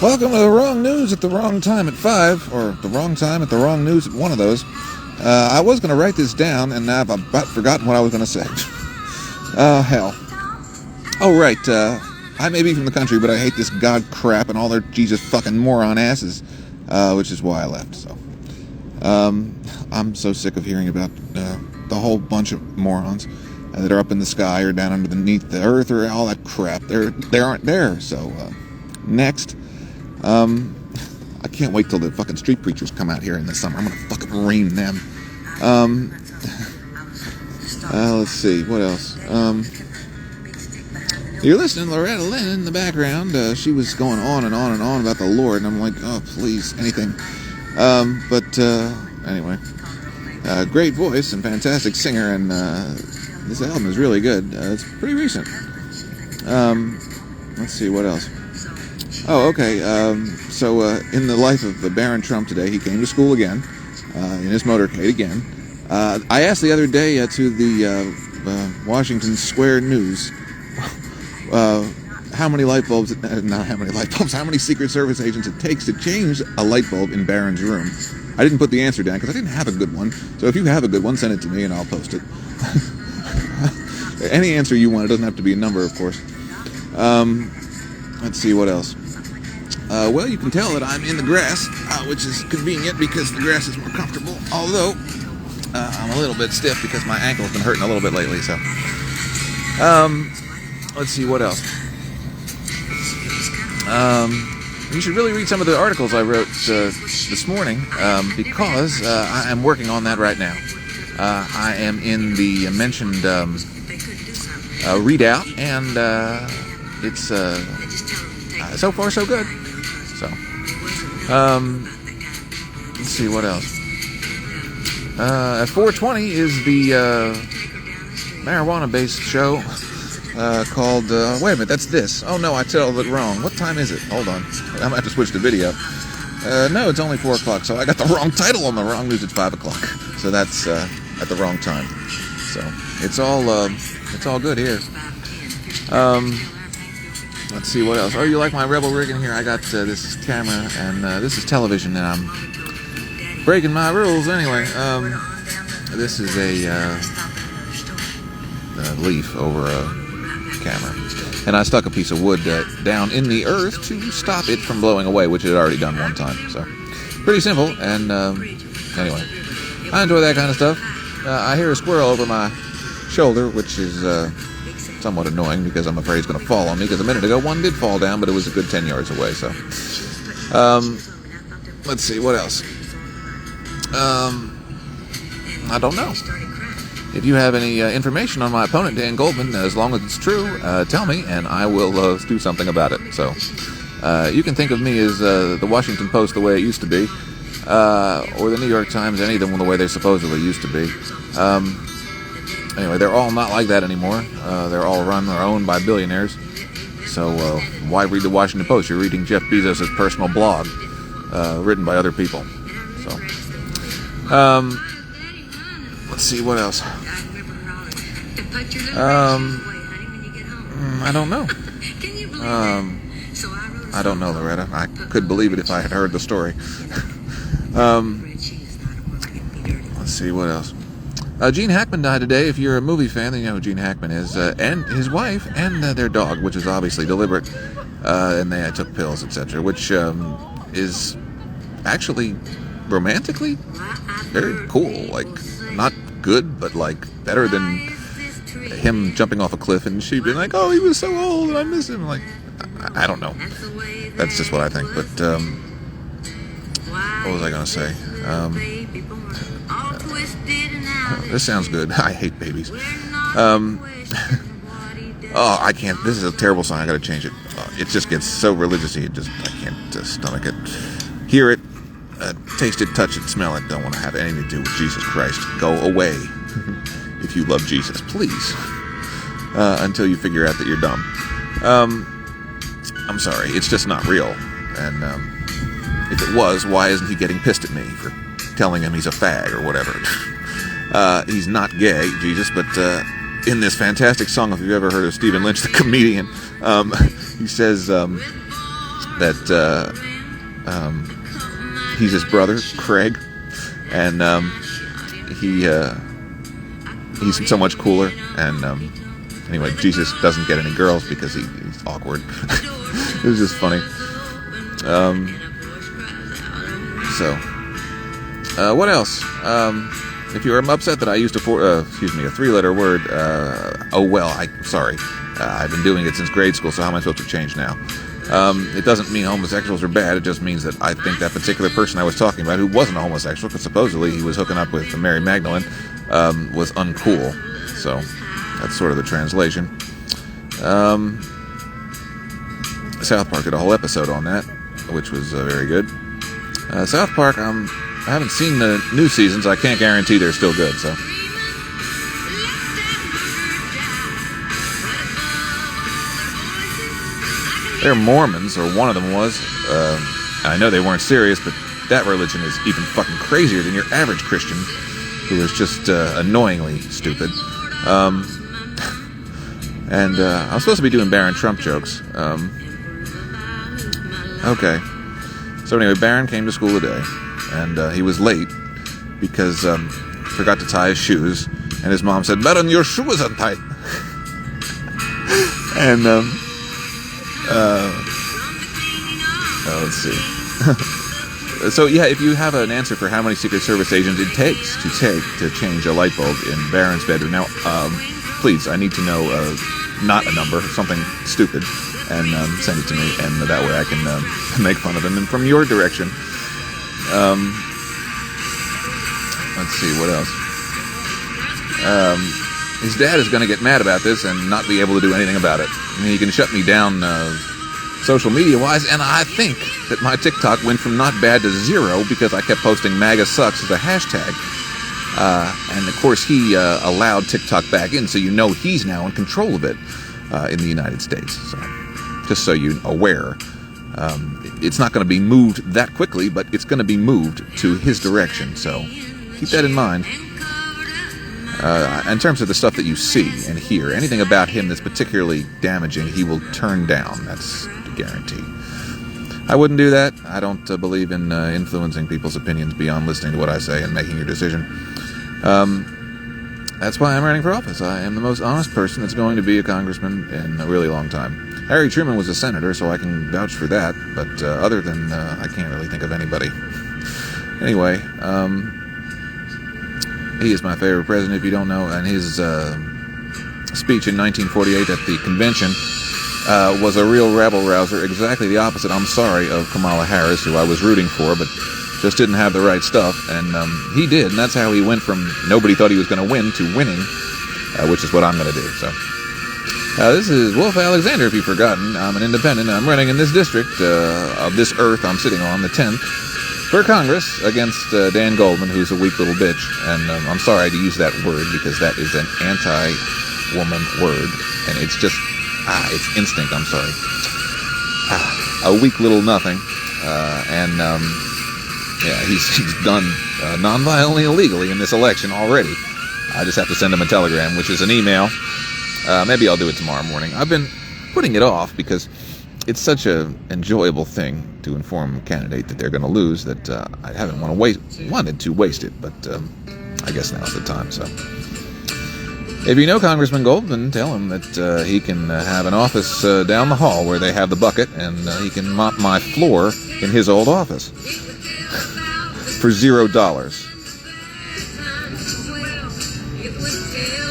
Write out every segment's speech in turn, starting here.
Welcome to the wrong news at the wrong time at 5, or the wrong time at the wrong news at one of those. I was going to write this down, and now I've about forgotten what I was going to say. Oh, hell. Oh, right, I may be from the country, but I hate this god crap and all their Jesus fucking moron asses, which is why I left, so. I'm so sick of hearing about the whole bunch of morons that are up in the sky or down underneath the earth or all that crap. They aren't there, so, next. I can't wait till the fucking street preachers come out here in the summer. I'm gonna fucking ream them. Let's see, what else? You're listening to Loretta Lynn in the background. She was going on and on and on about the Lord, and I'm like, oh, please, anything. Anyway. Great voice and fantastic singer, and this album is really good. It's pretty recent. Let's see, what else? Oh, okay. So in the life of Barron Trump today, he came to school again, in his motorcade again. I asked the other day to the Washington Square News how many Secret Service agents it takes to change a light bulb in Barron's room. I didn't put the answer down because I didn't have a good one. So if you have a good one, send it to me and I'll post it. Any answer you want. It doesn't have to be a number, of course. Let's see, what else? Well, you can tell that I'm in the grass, which is convenient because the grass is more comfortable. Although, I'm a little bit stiff because my ankle's been hurting a little bit lately, so. Let's see, what else? You should really read some of the articles I wrote this morning, because I am working on that right now. I am in the mentioned readout, and it's so far so good. So, let's see, what else? At 4:20 is the marijuana-based show called, wait a minute, that's this. Oh no, I told it wrong. What time is it? Hold on. I'm going to have to switch the video. No, it's only 4 o'clock, so I got the wrong title on the wrong news at 5 o'clock. So that's at the wrong time. So it's all good here. Let's see, what else? Oh, you like my rebel rig in here? I got this camera, and this is television, and I'm breaking my rules anyway. This is a leaf over a camera, and I stuck a piece of wood down in the earth to stop it from blowing away, which it had already done one time. So pretty simple. And anyway, I enjoy that kind of stuff. I hear a squirrel over my shoulder, which is somewhat annoying because I'm afraid it's going to fall on me, because a minute ago one did fall down, but it was a good 10 yards away. So let's see, what else? I don't know. If you have any information on my opponent, Dan Goldman, as long as it's true, tell me, and I will do something about it. So, you can think of me as the Washington Post the way it used to be, or the New York Times, any of them the way they supposedly used to be. Anyway, they're all not like that anymore. They're all run or owned by billionaires. So, why read the Washington Post? You're reading Jeff Bezos' personal blog, written by other people. So, let's see, what else? I don't know. I don't know, Loretta. I could believe it if I had heard the story. Let's see, what else? Gene Hackman died today. If you're a movie fan, then you know who Gene Hackman is. And his wife and their dog, which is obviously deliberate. And they took pills, etc., which is actually romantically very cool. Like, not good, but like better than him jumping off a cliff and she being like, oh, he was so old and I miss him. Like, I don't know. That's just what I think. But what was I going to say? This sounds good. I hate babies. Oh, I can't. This is a terrible song. I got to change it. It just gets so religious-y. I can't stomach it. Hear it. Taste it, touch it, smell it. Don't want to have anything to do with Jesus Christ. Go away if you love Jesus, please. Until you figure out that you're dumb. I'm sorry, it's just not real. And if it was, why isn't he getting pissed at me for telling him he's a fag or whatever? He's not gay, Jesus, but in this fantastic song, if you've ever heard of Stephen Lynch, the comedian, he says, that he's his brother, Craig, and he's so much cooler. And anyway, Jesus doesn't get any girls because he's awkward. It was just funny. What else? If you were upset that I used a three-letter word, sorry. I've been doing it since grade school, so how am I supposed to change now? It doesn't mean homosexuals are bad. It just means that I think that particular person I was talking about, who wasn't a homosexual, because supposedly he was hooking up with Mary Magdalene, was uncool. So that's sort of the translation. South Park did a whole episode on that, which was very good. South Park, I haven't seen the new seasons. I can't guarantee they're still good, so. They're Mormons, or one of them was. I know they weren't serious, but that religion is even fucking crazier than your average Christian, who is just annoyingly stupid. And I'm supposed to be doing Barron Trump jokes. Okay. So anyway, Barron came to school today, and he was late because he forgot to tie his shoes, and his mom said, "Barron, your shoe is untied." And let's see. So yeah, if you have an answer for how many Secret Service agents it takes to change a light bulb in Barron's bedroom, now please, I need to know not a number, something stupid, and send it to me, and that way I can make fun of him. And from your direction, let's see, what else? His dad is going to get mad about this and not be able to do anything about it. I mean, he can shut me down social media-wise, and I think that my TikTok went from not bad to 0 because I kept posting MAGA sucks as a hashtag. And of course, he allowed TikTok back in, so you know he's now in control of it in the United States. So, just so you're aware, it's not going to be moved that quickly, but it's going to be moved to his direction. So keep that in mind. In terms of the stuff that you see and hear, anything about him that's particularly damaging, he will turn down. That's a guarantee. I wouldn't do that. I don't believe in influencing people's opinions beyond listening to what I say and making your decision. That's why I'm running for office. I am the most honest person that's going to be a congressman in a really long time. Harry Truman was a senator, so I can vouch for that, but other than I can't really think of anybody. Anyway, he is my favorite president, if you don't know, and his speech in 1948 at the convention was a real rabble-rouser, exactly the opposite, I'm sorry, of Kamala Harris, who I was rooting for, but just didn't have the right stuff, and he did, and that's how he went from nobody thought he was going to win to winning, which is what I'm going to do. So, this is Wolf Alexander, if you've forgotten. I'm an independent, and I'm running in this district of this earth I'm sitting on, the 10th, for Congress against Dan Goldman, who's a weak little bitch, and I'm sorry to use that word because that is an anti-woman word, and it's just, it's instinct, I'm sorry. A weak little nothing, yeah, he's done non-violently illegally in this election already. I just have to send him a telegram, which is an email. Maybe I'll do it tomorrow morning. I've been putting it off because it's such an enjoyable thing to inform a candidate that they're going to lose that I haven't wanted to waste it, but I guess now's the time. So, if you know Congressman Goldman, tell him that he can have an office down the hall where they have the bucket, and he can mop my floor in his old office for $0.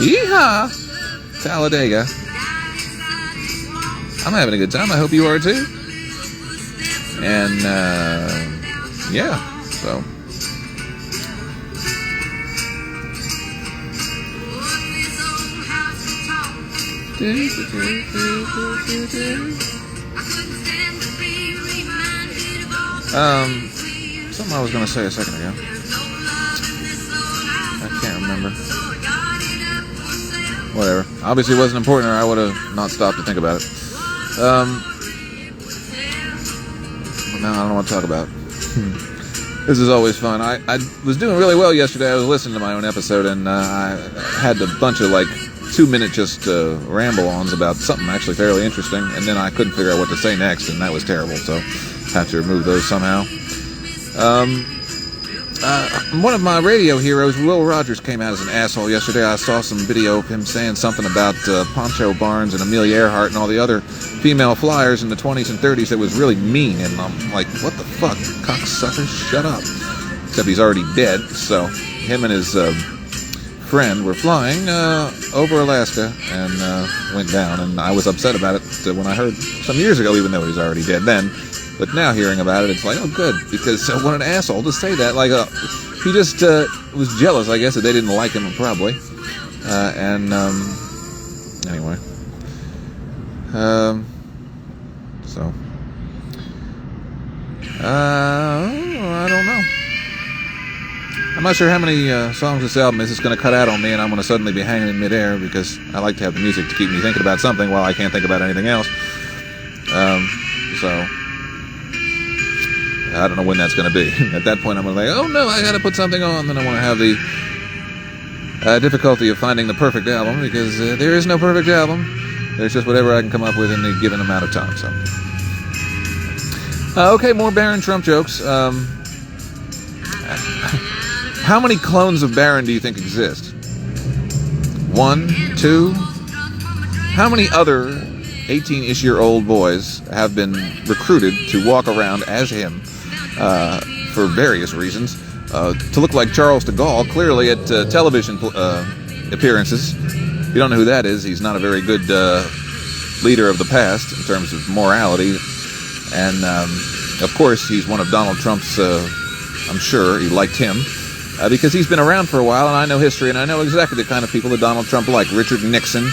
Yeehaw! Talladega. I'm having a good time. I hope you are too. And, yeah, so. Something I was going to say a second ago. I can't remember. Whatever. Obviously it wasn't important, or I would have not stopped to think about it. But now I don't know what to talk about. This is always fun. I was doing really well yesterday. I was listening to my own episode, and I had a bunch of, 2-minute just ramble-ons about something actually fairly interesting, and then I couldn't figure out what to say next, and that was terrible, so I have to remove those somehow. One of my radio heroes, Will Rogers, came out as an asshole yesterday. I saw some video of him saying something about Poncho Barnes and Amelia Earhart and all the other female flyers in the 20s and 30s that was really mean, and I'm like, what the fuck, cocksucker, shut up. Except he's already dead, so him and his friend were flying over Alaska and went down, and I was upset about it when I heard some years ago, even though he's already dead then. But now hearing about it, it's like, oh, good, because what an asshole to say that. Like, he just was jealous, I guess, that they didn't like him, probably. Anyway. I don't know. I'm not sure how many songs this album is going to cut out on me, and I'm going to suddenly be hanging in midair, because I like to have the music to keep me thinking about something while I can't think about anything else. So I don't know when that's going to be. At that point, I'm going to think, oh no, I got to put something on. Then I want to have the difficulty of finding the perfect album, because there is no perfect album. There's just whatever I can come up with in a given amount of time. So, okay, more Barron Trump jokes. How many clones of Barron do you think exist? 1, 2? How many other 18-ish-year-old boys have been recruited to walk around as him for various reasons, to look like Charles de Gaulle, clearly at television appearances? If you don't know who that is, he's not a very good leader of the past in terms of morality. And, of course, he's one of Donald Trump's, I'm sure he liked him, because he's been around for a while, and I know history, and I know exactly the kind of people that Donald Trump liked. Richard Nixon,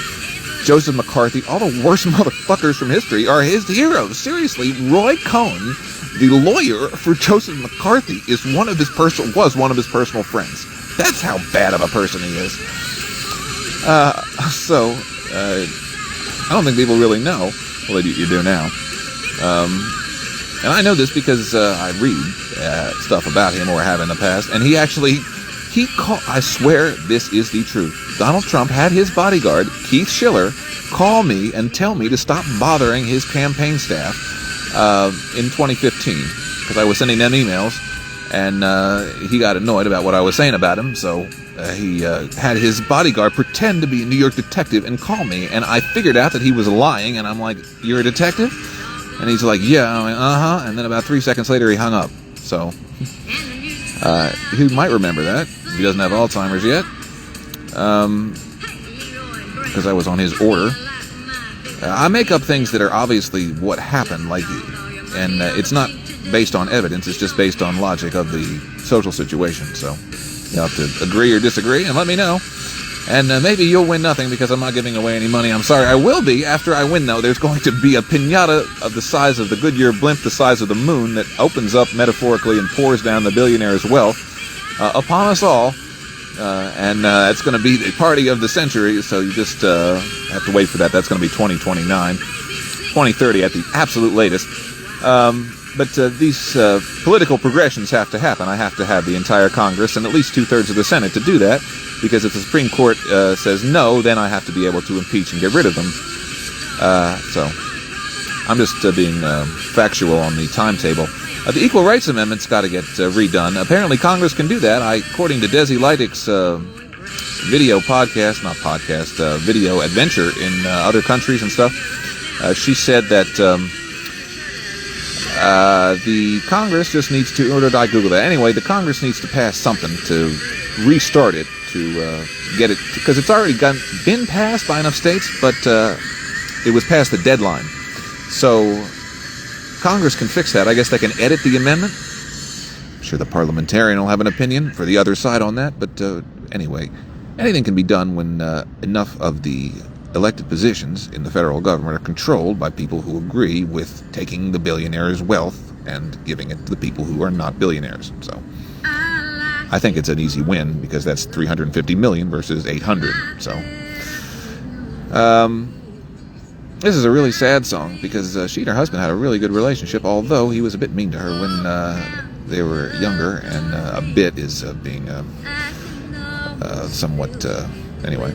Joseph McCarthy, all the worst motherfuckers from history are his heroes. Seriously, Roy Cohn, the lawyer for Joseph McCarthy, was one of his personal friends. That's how bad of a person he is. I don't think people really know. Well, you do now. And I know this because I read stuff about him or have in the past, and I swear this is the truth. Donald Trump had his bodyguard, Keith Schiller, call me and tell me to stop bothering his campaign staff in 2015, because I was sending them emails, and he got annoyed about what I was saying about him, so he had his bodyguard pretend to be a New York detective and call me, and I figured out that he was lying, and I'm like, you're a detective? And he's like, yeah. I'm like, uh-huh. And then about 3 seconds later, he hung up. So, he might remember that. He doesn't have Alzheimer's yet. Because I was on his order. I make up things that are obviously what happened, and it's not based on evidence. It's just based on logic of the social situation. So, you have to agree or disagree, and let me know. And maybe you'll win nothing because I'm not giving away any money. I'm sorry. I will be after I win, though. There's going to be a piñata of the size of the Goodyear blimp, the size of the moon, that opens up metaphorically and pours down the billionaire's wealth upon us all. And it's going to be the party of the century, so you just have to wait for that. That's going to be 2029, 2030 at the absolute latest. But these political progressions have to happen. I have to have the entire Congress and at least 2/3 of the Senate to do that, because if the Supreme Court says no, then I have to be able to impeach and get rid of them. So I'm just being factual on the timetable. The Equal Rights Amendment's got to get redone. Apparently Congress can do that. According to Desi Leidick's video adventure in other countries and stuff, she said that the Congress just needs to, or did I Google that? Anyway, the Congress needs to pass something to restart it, to get it, because it's already been passed by enough states, but it was past the deadline. So Congress can fix that. I guess they can edit the amendment. I'm sure the parliamentarian will have an opinion for the other side on that, but anyway, anything can be done when enough of the elected positions in the federal government are controlled by people who agree with taking the billionaires' wealth and giving it to the people who are not billionaires. So I think it's an easy win, because that's 350 million versus 800. So this is a really sad song, because she and her husband had a really good relationship, although he was a bit mean to her when they were younger, and a bit is being somewhat anyway.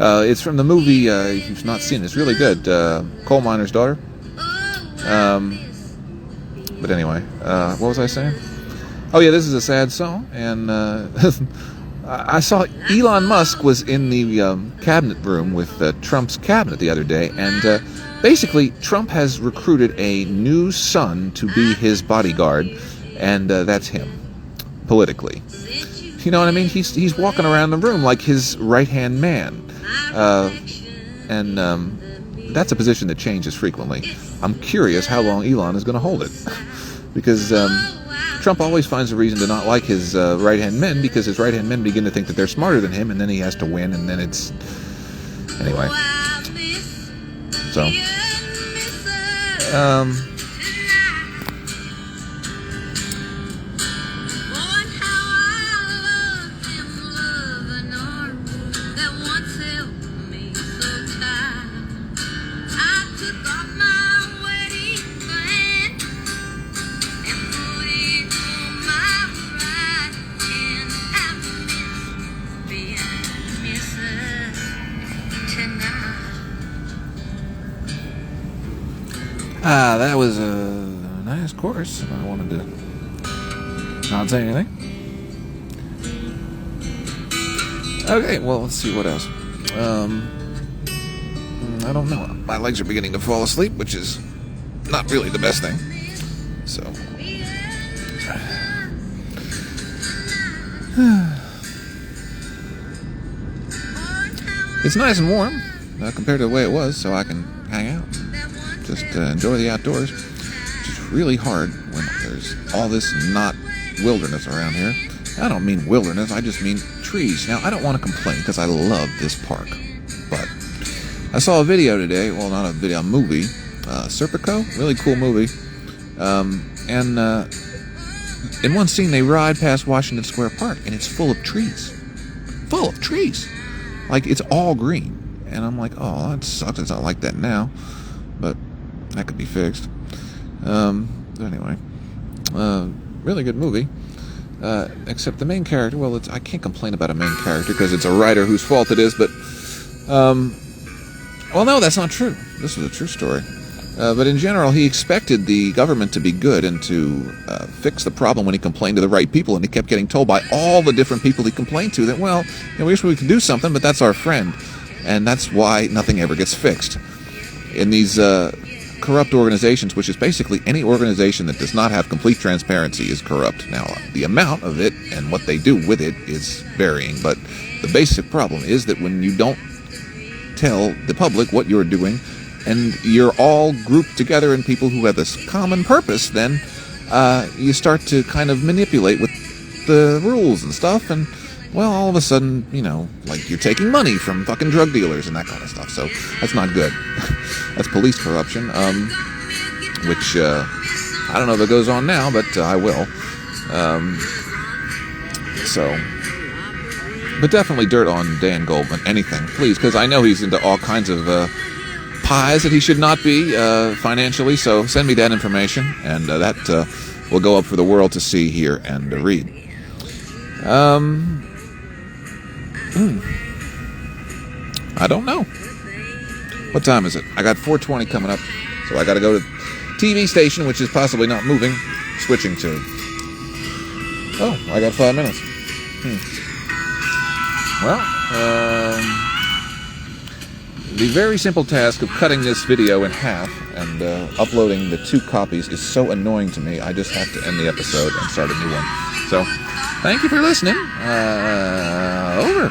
It's from the movie, if you've not seen it, it's really good, Coal Miner's Daughter. But anyway, what was I saying? Oh yeah, this is a sad song, and I saw Elon Musk was in the cabinet room with Trump's cabinet the other day, and basically Trump has recruited a new son to be his bodyguard, and that's him, politically. You know what I mean? He's walking around the room like his right-hand man, and that's a position that changes frequently. I'm curious how long Elon is going to hold it, because Trump always finds a reason to not like his right-hand men, because his right-hand men begin to think that they're smarter than him, and then he has to win, and then it's... Anyway. So. That was a nice course. I wanted to not say anything. Okay, well, let's see what else. I don't know. My legs are beginning to fall asleep, which is not really the best thing. So. It's nice and warm compared to the way it was, so I can hang out. Just enjoy the outdoors. It's just really hard when there's all this not wilderness around here. I don't mean wilderness, I just mean trees. Now, I don't want to complain because I love this park. But I saw a video today, well, not a video, a movie, Serpico, really cool movie. And in one scene, they ride past Washington Square Park, and it's full of trees. Full of trees. Like, it's all green. And I'm like, oh, that sucks. It's not like that now. But that could be fixed. Anyway, really good movie. Except the main character, well, I can't complain about a main character because it's a writer whose fault it is, but, well, no, that's not true. This is a true story. But in general, he expected the government to be good and to fix the problem when he complained to the right people, and he kept getting told by all the different people he complained to that, well, we wish we could do something, but that's our friend. And that's why nothing ever gets fixed. In these corrupt organizations, which is basically any organization that does not have complete transparency is corrupt. Now, the amount of it and what they do with it is varying, but the basic problem is that when you don't tell the public what you're doing, and you're all grouped together in people who have this common purpose, then you start to kind of manipulate with the rules and stuff, and well, all of a sudden, like you're taking money from fucking drug dealers and that kind of stuff. So that's not good. That's police corruption, which I don't know if it goes on now, but I will. But definitely dirt on Dan Goldman, anything, please, because I know he's into all kinds of pies that he should not be financially. So send me that information, and that will go up for the world to see, hear, and read. I don't know. What time is it? I got 4:20 coming up, so I got to go to TV station, which is possibly not moving, switching to. Oh, I got 5 minutes. Well, the very simple task of cutting this video in half and uploading the 2 copies is so annoying to me, I just have to end the episode and start a new one. So, thank you for listening. Over.